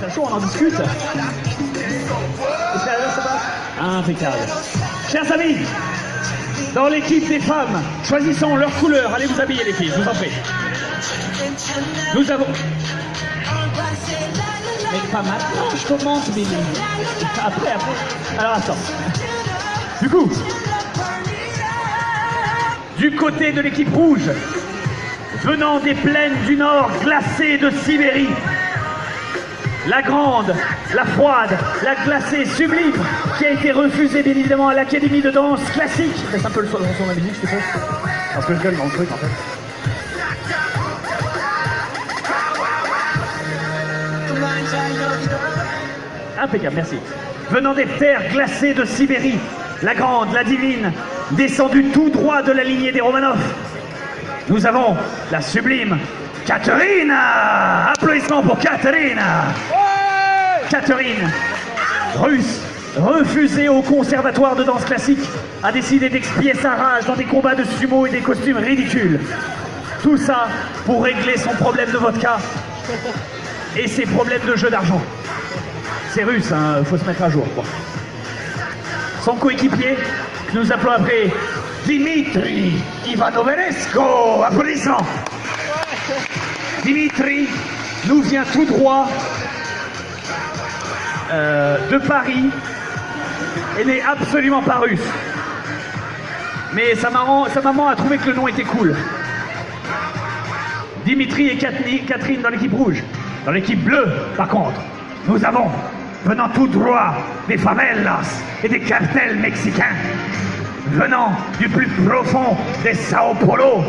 t'as chaud, on en discute. Ça va? Impeccable. Chers amis, dans l'équipe des femmes, choisissons leur couleur. Allez vous habiller les filles, je vous en prie. Nous avons... Mais pas maintenant, je commence, Billy. Après. Alors attends. Du coup, du côté de l'équipe rouge, venant des plaines du Nord glacées de Sibérie, la grande, la froide, la glacée sublime, qui a été refusée bien évidemment à l'Académie de danse classique. C'est un peu le son de la musique, je suppose. Parce que je gueule dans le truc en fait. Impeccable, merci. Venant des terres glacées de Sibérie, la grande, la divine, descendue tout droit de la lignée des Romanov, nous avons la sublime Katerina. Applaudissements pour Katerina. Katerina, russe, refusée au conservatoire de danse classique, a décidé d'expier sa rage dans des combats de sumo et des costumes ridicules. Tout ça pour régler son problème de vodka et ses problèmes de jeu d'argent. C'est russe, hein, faut se mettre à jour, quoi. Son coéquipier, que nous appelons après Dimitri Ivanoveresco. Applaudissements. Dimitri nous vient tout droit de Paris et n'est absolument pas russe. Mais sa maman a trouvé que le nom était cool. Dimitri et Catherine dans l'équipe rouge. Dans l'équipe bleue, par contre, nous avons, venant tout droit des favelas et des cartels mexicains, venant du plus profond des Sao Paulo,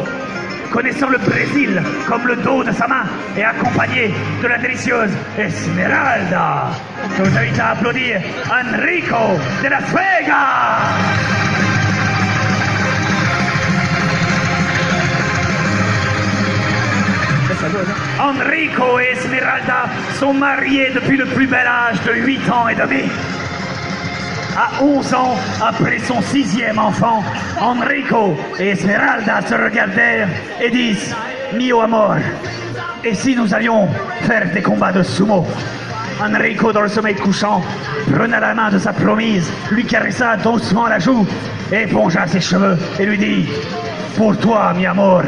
connaissant le Brésil comme le dos de sa main et accompagné de la délicieuse Esmeralda. Je vous invite à applaudir Enrico de Las Vegas. Enrico et Esmeralda sont mariés depuis le plus bel âge de 8 ans et demi. À 11 ans, après son 6e enfant, Enrico et Esmeralda se regardèrent et disent « Mio amor, et si nous allions faire des combats de sumo ?» Enrico, dans le sommeil couchant, prenait la main de sa promise, lui caressa doucement la joue, épongea ses cheveux et lui dit « Pour toi, mi amore,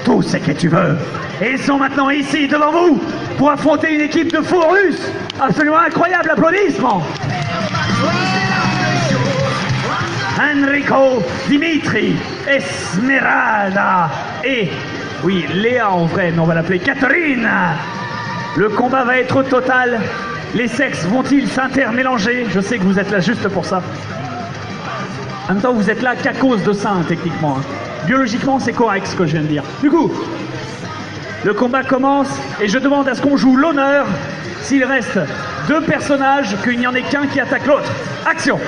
tout ce que tu veux. » Et ils sont maintenant ici, devant vous, pour affronter une équipe de fous russes. Absolument incroyable, applaudissements. Enrico, Dimitri, Esmeralda et, oui, Léa en vrai, mais on va l'appeler Katerina. Le combat va être total. Les sexes vont-ils s'intermélanger? Je sais que vous êtes là juste pour ça. En même temps, vous êtes là qu'à cause de ça, hein, techniquement. Biologiquement, c'est correct ce que je viens de dire. Du coup, le combat commence et je demande à ce qu'on joue l'honneur, s'il reste 2 personnages, qu'il n'y en ait qu'un qui attaque l'autre. Action!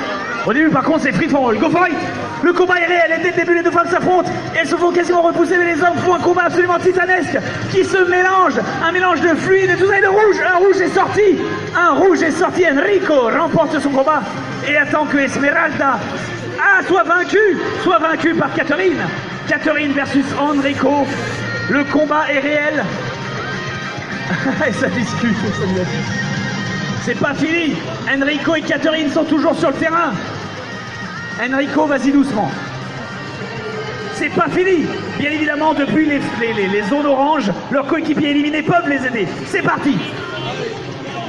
Au début, par contre, c'est free for all. Go for it! Le combat est réel et dès le début, les 2 femmes s'affrontent. Elles se font quasiment repousser, mais les hommes font un combat absolument titanesque qui se mélange. Un mélange de fluide et tout ça et de rouge. Un rouge est sorti. Un rouge est sorti. Enrico remporte son combat et attend que Esmeralda soit vaincue par Catherine. Catherine versus Enrico. Le combat est réel. Et ça discute, c'est pas fini. Enrico et Catherine sont toujours sur le terrain. Enrico, vas-y doucement. C'est pas fini. Bien évidemment, depuis les zones oranges, leurs coéquipiers éliminés peuvent les aider. C'est parti.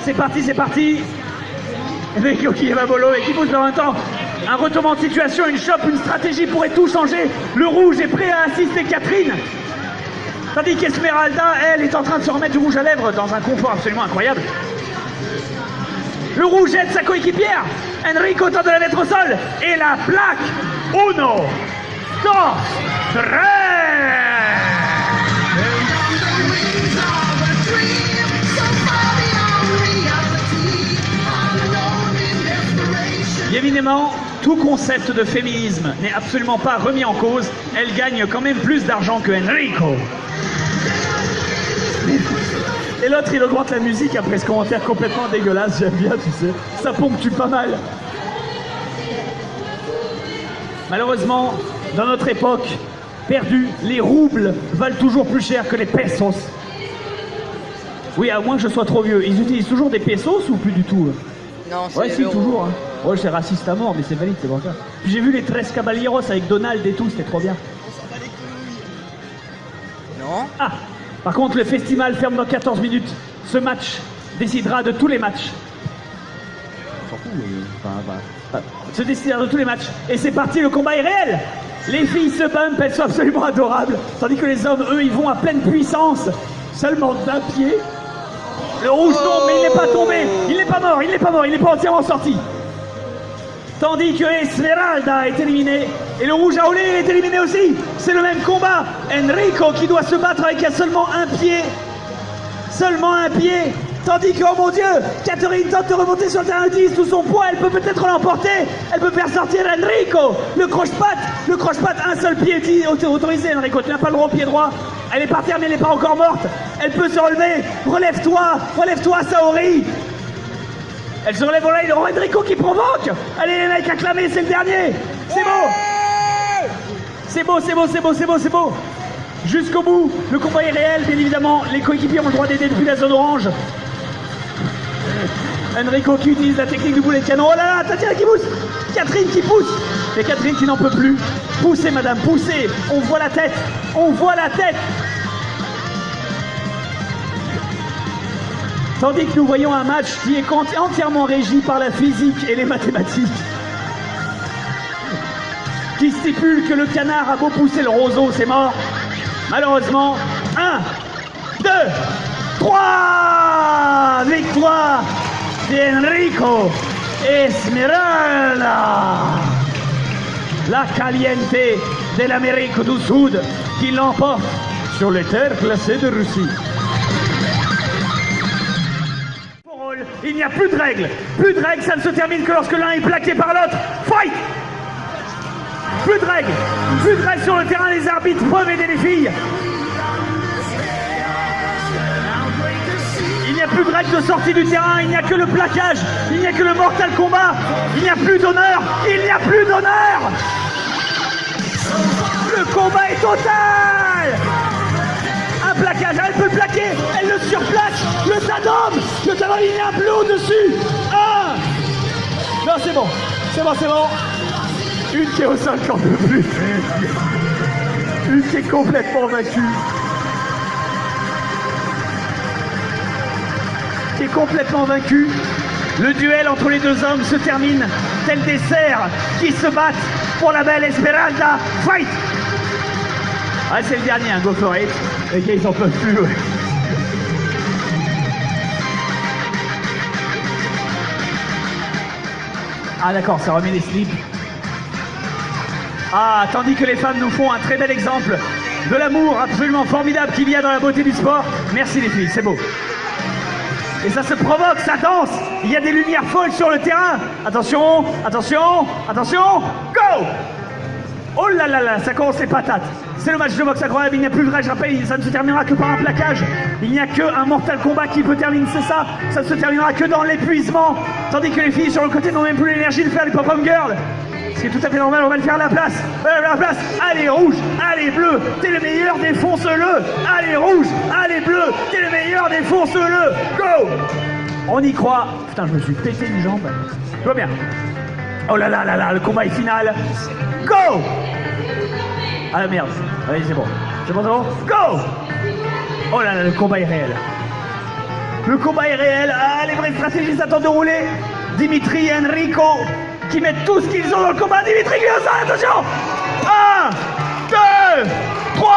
C'est parti. Enrico qui va mollo et qui pousse en même temps. Un retournement de situation, une chope, une stratégie pourrait tout changer. Le rouge est prêt à assister Catherine. Tandis qu'Esmeralda, elle, est en train de se remettre du rouge à lèvres dans un confort absolument incroyable. Le rouge aide sa coéquipière. Enrico tente de la mettre au sol. Et la plaque. 1, 2, 3. Bien évidemment, tout concept de féminisme n'est absolument pas remis en cause. Elle gagne quand même plus d'argent que Enrico. Et l'autre, il augmente la musique après ce commentaire complètement dégueulasse. J'aime bien, tu sais. Ça ponctue pas mal. Malheureusement, dans notre époque perdue, les roubles valent toujours plus cher que les pesos. Oui, à moins que je sois trop vieux. Ils utilisent toujours des pesos ou plus du tout? Non, c'est Ouais, si, l'euro. toujours. Hein. Ouais, c'est raciste à mort, mais c'est valide, c'est pour ça. Puis j'ai vu les 13 Caballeros avec Donald et tout, c'était trop bien. Non. Ah, par contre, le festival ferme dans 14 minutes. Ce match décidera de tous les matchs. On s'en fout, mais... Se décidera de tous les matchs. Et c'est parti, le combat est réel. Les filles se bumpent, elles sont absolument adorables. Tandis que les hommes, eux, ils vont à pleine puissance. Seulement d'un pied. Le rouge tombe, mais il n'est pas tombé. Il n'est pas mort, il n'est pas mort, il n'est pas entièrement sorti. Tandis que Esmeralda est éliminé. Et le rouge à olé est éliminé aussi. C'est le même combat. Enrico qui doit se battre avec seulement un pied. Seulement un pied. Tandis que, oh mon Dieu, Catherine tente de remonter sur le terrain, utilise tout son poids, elle peut peut-être l'emporter. Elle peut faire sortir Enrico. Le croche-patte, un seul pied autorisé, Enrico. Tu n'as pas le droit au pied droit. Elle est par terre, mais elle n'est pas encore morte. Elle peut se relever. Relève-toi, Saori. Elle se relève, voilà, il y aura Enrico qui provoque. Allez les mecs, acclamez, c'est le dernier. C'est beau. C'est beau. Jusqu'au bout, le combat est réel, bien évidemment. Les coéquipiers ont le droit d'aider depuis la zone orange. Enrico qui utilise la technique du boulet de canon. Oh là là, Tatiana qui pousse. Catherine qui pousse. Et Catherine qui n'en peut plus. Poussez madame, poussez. On voit la tête. Tandis que nous voyons un match qui est entièrement régi par la physique et les mathématiques. Qui stipule que le canard a beau pousser le roseau, c'est mort. Malheureusement, 1, 2, 3, victoire d'Enrico Esmeralda, la caliente de l'Amérique du Sud, qui l'emporte sur les terres glacées de Russie. Il n'y a plus de règles. Ça ne se termine que lorsque l'un est plaqué par l'autre. Fight! Plus de règles sur le terrain, les arbitres peuvent aider les filles. Il n'y a plus de règles de sortie du terrain, il n'y a que le plaquage, il n'y a que le mortal combat, il n'y a plus d'honneur. Le combat est total. Un plaquage, elle peut le plaquer, elle le surplaque, le tadam, il y a un bleu au-dessus. Non, c'est bon. Une qui est au 50 de plus. Une qui est complètement vaincue. Le duel entre les deux hommes se termine tel des cerfs qui se battent pour la belle Esmeralda. Fight! Ah, c'est le dernier, go for it. Les gars, ils en peuvent plus, ouais. Ah d'accord, ça remet les slips. Ah, tandis que les femmes nous font un très bel exemple de l'amour absolument formidable qu'il y a dans la beauté du sport. Merci les filles, c'est beau. Et ça se provoque, ça danse. Il y a des lumières folles sur le terrain. Attention, go! Oh là là là, ça commence les patates. C'est le match de boxe incroyable, il n'y a plus de règle, je rappelle, ça ne se terminera que par un plaquage. Il n'y a qu'un mortal combat qui peut terminer, c'est ça. Ça ne se terminera que dans l'épuisement. Tandis que les filles sur le côté n'ont même plus l'énergie de faire les pop-up girls. Ce qui est tout à fait normal, on va le faire à la place. Allez rouge, allez bleu, t'es le meilleur, défonce-le. Allez rouge, allez bleu, t'es le meilleur, défonce-le. Go! On y croit. Putain, je me suis pété une jambe. Tout va bien. Oh là là là là, le combat est final. Go! Ah merde, allez c'est bon. Go! Oh là là, le combat est réel. Ah, les vraies stratégies s'attendent de rouler. Dimitri et Enrico qui mettent tout ce qu'ils ont dans le combat. Dimitri qui le sort, attention! 1, 2, 3!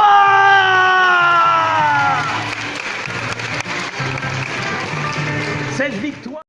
Cette victoire.